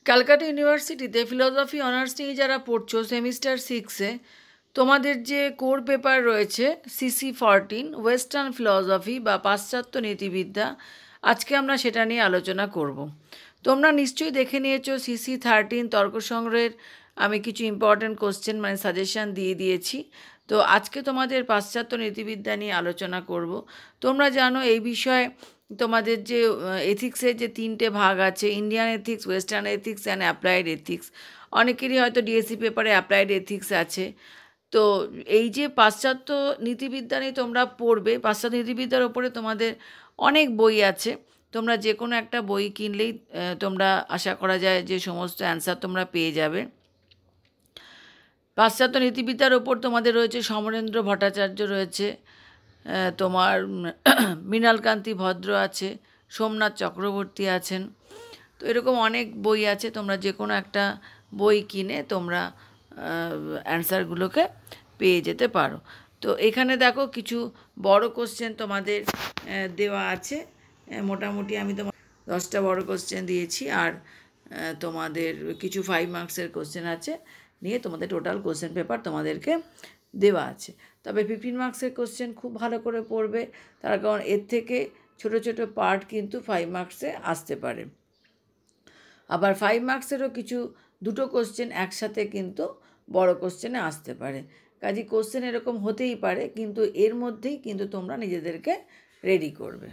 ক্যালকাটা ইউনিভার্সিটিতে philosophy honours নিয়ে যারা পড়ছো সেমিস্টার 6-এ, তোমাদের যে কোর পেপার রয়েছে CC14 ওয়েস্টার্ন ফিলসফি বা পাশ্চাত্য নীতিবিদ্যা, আজকে আমরা সেটা নিয়ে আলোচনা করব। তোমরা নিশ্চয়ই দেখে নিয়েছো CC13 তর্ক সংগ্রহের আমি কিছু ইম্পর্ট্যান্ট কোশ্চেন মানে সাজেশান দিয়ে দিয়েছি। তো আজকে তোমাদের পাশ্চাত্য নীতিবিদ্যা নিয়ে আলোচনা করব। তোমরা জানো এই বিষয়ে তোমাদের যে এথিক্সের যে 3টে ভাগ আছে, Indian ethics, western ethics and applied ethics. অনেকেরই হয়তো ডিএসসি পেপারে অ্যাপ্লাইড এথিক্স আছে। তো এই যে পাশ্চাত্য নীতিবিদ্যা নিয়ে তোমরা পড়বে, পাশ্চাত্য নীতিবিদ্যার ওপরে তোমাদের অনেক বই আছে। তোমরা যে কোনো একটা বই কিনলেই তোমরা আশা করা যায় যে সমস্ত অ্যান্সার তোমরা পেয়ে যাবে। পাশ্চাত্য নীতিবিদ্যার ওপর তোমাদের রয়েছে সমরেন্দ্র ভট্টাচার্য রয়েছে, তোমার মৃণালকান্তি ভদ্র আছে, সোমনাথ চক্রবর্তী আছেন। তো এরকম অনেক বই আছে, তোমরা যে কোনো একটা বই কিনে তোমরা অ্যান্সারগুলোকে পেয়ে যেতে পারো। তো এখানে দেখো কিছু বড় কোশ্চেন তোমাদের দেওয়া আছে। মোটামুটি আমি তোমার 10টা বড় কোশ্চেন দিয়েছি, আর তোমাদের কিছু 5 মার্কসের কোশ্চেন আছে নিয়ে তোমাদের টোটাল কোশ্চেন পেপার তোমাদেরকে দেওয়া আছে। তবে 15 মার্কসের কোশ্চেন খুব ভালো করে পড়বে তার কারণ এর থেকে ছোট ছোট পার্ট কিন্তু 5 মার্কসে আসতে পারে। আবার 5 মার্কসেরও কিছু 2টো কোশ্চেন একসাথে কিন্তু বড় কোশ্চেনে আসতে পারে। কাজেই কোশ্চেন এরকম হতেই পারে, কিন্তু এর মধ্যেই কিন্তু তোমরা নিজেদেরকে রেডি করবে।